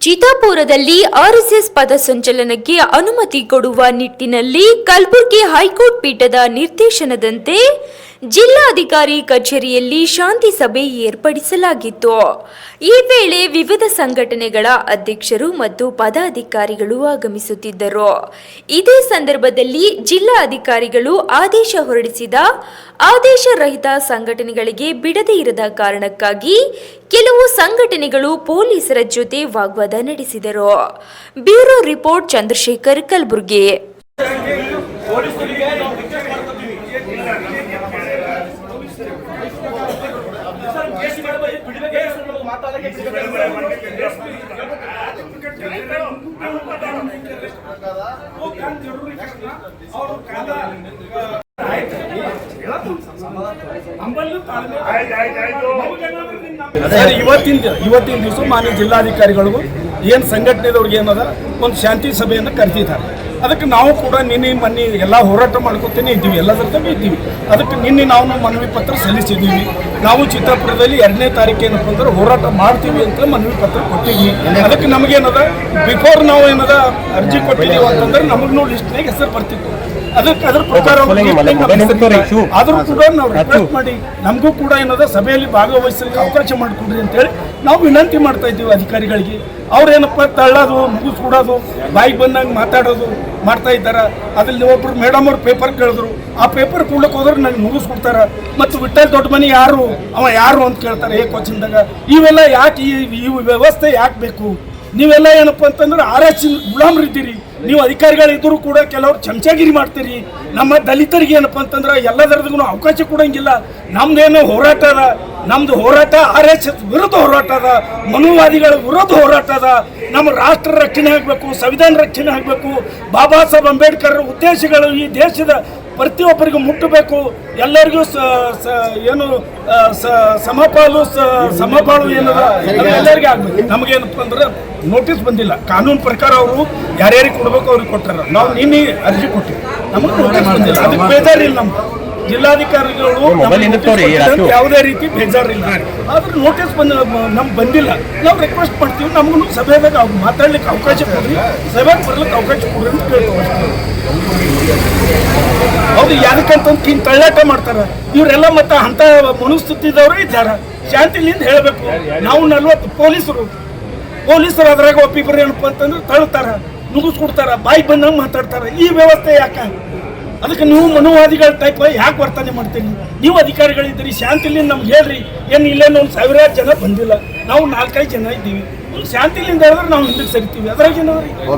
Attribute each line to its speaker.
Speaker 1: ಚಿತ್ತಾಪುರದಲ್ಲಿ RSS ಪಥಸಂಚಲನಕ್ಕೆ ಅನುಮತಿ ಕೊಡುವ ನಿಟ್ಟಿನಲ್ಲಿ ಕಲಬುರಗಿ ಹೈಕೋರ್ಟ್ ಪೀಠದ ನಿರ್ದೇಶನದಂತೆ ಜಿಲ್ಲಾಧಿಕಾರಿ ಕಚೇರಿಯಲ್ಲಿ ಶಾಂತಿ ಸಭೆ ಏರ್ಪಡಿಸಲಾಗಿತ್ತು. ಈ ವೇಳೆ ವಿವಿಧ ಸಂಘಟನೆಗಳ ಅಧ್ಯಕ್ಷರು ಮತ್ತು ಪದಾಧಿಕಾರಿಗಳು ಆಗಮಿಸುತ್ತಿದ್ದರು. ಇದೇ ಸಂದರ್ಭದಲ್ಲಿ ಜಿಲ್ಲಾಧಿಕಾರಿಗಳು ಆದೇಶ ಹೊರಡಿಸಿದ ಆದೇಶ ರಹಿತ ಸಂಘಟನೆಗಳಿಗೆ ಬಿಡದೇ ಇರದ ಕಾರಣಕ್ಕಾಗಿ ಕೆಲವು ಸಂಘಟನೆಗಳು ಪೊಲೀಸರ ಜೊತೆ ವಾಗ್ವಾದ ನಡೆಸಿದರು. Bureau report Chandrashekhar, Kalaburagi.
Speaker 2: ಇವತ್ತಿನ ದಿವಸ ಮಾನ್ಯ ಜಿಲ್ಲಾಧಿಕಾರಿಗಳಿಗೂ ಏನು ಸಂಘಟನೆದವ್ರಿಗೆ ಏನದ ಒಂದು ಶಾಂತಿ ಸಭೆಯನ್ನು ಕರೆದಿದ್ದಾರೆ. ಅದಕ್ಕೆ ನಾವು ಕೂಡ ನಿನ್ನೆ ಮೊನ್ನೆ ಎಲ್ಲ ಹೋರಾಟ ಮಾಡ್ಕೊತೇನೆ ಇದ್ದೀವಿ, ಎಲ್ಲದರ ತನಕ ಇದ್ದೀವಿ. ಅದಕ್ಕೆ ನಿನ್ನೆ ನಾವು ಮನವಿ ಪತ್ರ ಸಲ್ಲಿಸಿದ್ದೀವಿ. ನಾವು ಚಿತ್ತಾಪುರದಲ್ಲಿ 2ನೇ ತಾರೀಕು ಏನಪ್ಪ ಅಂದ್ರೆ ಹೋರಾಟ ಮಾಡ್ತೀವಿ ಅಂತ ಮನವಿ ಪತ್ರ ಕೊಟ್ಟಿದ್ವಿ. ಅದಕ್ಕೆ ನಮಗೇನದ ಬಿಫೋರ್ ನಾವು ಏನದ ಅರ್ಜಿ ಕೊಟ್ಟಿದ್ದೀವಿ ಅಂತಂದ್ರೆ ನಮಗೂ ಲಿಸ್ಟ್ನಾಗ ಹೆಸರು ಬರ್ತಿತ್ತು. ಅದ್ರ ಪ್ರಕಾರ ಆದರೂ ಕೂಡ ನಾವು ರಿಕ್ವೆಸ್ಟ್ ಮಾಡಿ ನಮಗೂ ಕೂಡ ಏನದ ಸಭೆಯಲ್ಲಿ ಭಾಗವಹಿಸಲಿಕ್ಕೆ ಅವಕಾಶ ಮಾಡಿಕೊಡ್ರಿ ಅಂತೇಳಿ ನಾವು ವಿನಂತಿ ಮಾಡ್ತಾ ಇದ್ದೀವಿ ಅಧಿಕಾರಿಗಳಿಗೆ. ಅವ್ರೇನಪ್ಪ ತಳ್ಳೋದು, ಮುಗಿಸ್ಕೊಡೋದು, ಬಾಯಿಗೆ ಬಂದಂಗೆ ಮಾತಾಡೋದು ಮಾಡ್ತಾ ಇದ್ದಾರೆ. ಅದ್ರಲ್ಲಿ ಒಬ್ರು ಮೇಡಮ್ ಅವ್ರು ಪೇಪರ್ ಕೇಳಿದ್ರು, ಆ ಪೇಪರ್ ಕೊಡ್ಲಿಕ್ಕೆ ಹೋದ್ರೆ ನನಗೆ ಮುಗಿಸ್ಕೊಡ್ತಾರೆ. ಮತ್ತು ವಿಠಲ್ ದೊಡ್ಡ ಮನೆ ಅವ ಯಾರು ಅಂತ ಕೇಳ್ತಾರೆ ಕ್ವಶನ್ದಾಗ. ಇವೆಲ್ಲ ಯಾಕೆ ಈ ವ್ಯವಸ್ಥೆ ಯಾಕೆ ಬೇಕು? ನೀವೆಲ್ಲ ಏನಪ್ಪ ಅಂತಂದ್ರೆ RS ಗುಲಾಮರಿದ್ದೀರಿ. ನೀವು ಅಧಿಕಾರಿಗಳಿದ್ದರೂ ಕೂಡ ಕೆಲವರು ಚಮಚಾಗಿರಿ ಮಾಡ್ತೀರಿ. ನಮ್ಮ ದಲಿತರಿಗೆ ಏನಪ್ಪ ಅಂತಂದ್ರೆ ಎಲ್ಲದರದಿಗೂ ಅವಕಾಶ ಕೊಡಂಗಿಲ್ಲ. ನಮ್ದೇನೋ ಹೋರಾಟ ಅದ, ನಮ್ದು ಹೋರಾಟ RS ವಿರುದ್ಧ ಹೋರಾಟ ಅದ, ಮನುವಾದಿಗಳ ವಿರುದ್ಧ ಹೋರಾಟ ಅದ. ನಮ್ಮ ರಾಷ್ಟ್ರ ರಕ್ಷಣೆ ಆಗಬೇಕು, ಸಂವಿಧಾನ ರಕ್ಷಣೆ ಆಗಬೇಕು. ಬಾಬಾ ಸಾಹೇಬ್ ಅಂಬೇಡ್ಕರ್ ಉದ್ದೇಶಗಳು ಈ ದೇಶದ ಪ್ರತಿಯೊಬ್ಬರಿಗೂ ಮುಟ್ಟಬೇಕು. ಎಲ್ಲರಿಗೂ ಏನು ಸಮಪಾಲು ಏನದ ಎಲ್ಲರಿಗೆ ಆಗ್ಬೇಕು. ನಮಗೇನಪ್ಪ ಅಂದ್ರೆ ನೋಟಿಸ್ ಬಂದಿಲ್ಲ. ಕಾನೂನು ಪ್ರಕಾರ ಅವರು ಯಾರ್ಯಾರಿಗೆ ಕೊಡ್ಬೇಕು ಅವ್ರಿಗೆ ಕೊಟ್ಟಾರ. ನಾವು ನಿನ್ನೆ ಅರ್ಜಿ ಕೊಟ್ಟಿವಿ, ನಮಗೆ ನೋಟಿಸ್ ಬಂದಿಲ್ಲ. ಅದಕ್ಕೆ ಬೇಜಾರಿಲ್ಲ. ನಮ್ಮ ಜಿಲ್ಲಾಧಿಕಾರಿಗಳು ಯಾವುದೇ ರೀತಿ ಬೇಜಾರಿಲ್ಲ. ಆದ್ರೆ ನೋಟಿಸ್ ನಮ್ಗೆ ಬಂದಿಲ್ಲ. ನಾವು ರಿಕ್ವೆಸ್ಟ್ ಮಾಡ್ತೀವಿ, ನಮಗೂ ಸಭೆದಾಗ ಮಾತಾಡ್ಲಿಕ್ಕೆ ಅವಕಾಶ ಕೊಡ್ರಿ, ಸಭೆಗೆ ಬರ್ಲಿಕ್ಕೆ ಅವಕಾಶ ಕೊಡ್ರಿ ಅಂತ ಕೇಳ್ತೀವಿ. ಹೌದು, ಯಾದಕ್ಕಂತಂದು ಹಿಂಗೆ ತಳ್ಳಾಟ ಮಾಡ್ತಾರೆ ಇವರೆಲ್ಲ. ಮತ್ತು ಅಂಥ ಮನಸ್ಥಿತಿದವರು ಇದ್ದಾರೆ. ಶಾಂತಿಲಿಂದ ಹೇಳಬೇಕು. ನಾವು 40 ಪೊಲೀಸರು ಅದ್ರಾಗ ಒಬ್ಬಿಬ್ಬರು ಏನಪ್ಪ ಅಂತಂದ್ರೆ ತಳ್ತಾರ, ನುಗ್ಗಿಸ್ಕೊಡ್ತಾರ, ಬಾಯಿ ಬಂದಂಗೆ ಮಾತಾಡ್ತಾರೆ. ಈ ವ್ಯವಸ್ಥೆ ಯಾಕೆ? ಅದಕ್ಕೆ ನೀವು ಮನುವಾದಿಗಳ ಟೈಪ್ ಯಾಕೆ ವರ್ತನೆ ಮಾಡ್ತೀರಿ? ನೀವು ಅಧಿಕಾರಿಗಳಿದ್ದೀರಿ, ಶಾಂತಿಲಿಂದ ನಮ್ಗೆ ಹೇಳ್ರಿ. ಏನು ಇಲ್ಲೇನು 1000 ಜನ ಬಂದಿಲ್ಲ, ನಾವು 4-5 ಜನ ಇದ್ದೀವಿ. ಶಾಂತಿಲಿಂದ ಹೇಳಿದ್ರೆ ನಾವು ಹಿಂದಕ್ಕೆ ಸರಿತೀವಿ. ಅದ್ರಾಗ ಏನವ್ರಿ?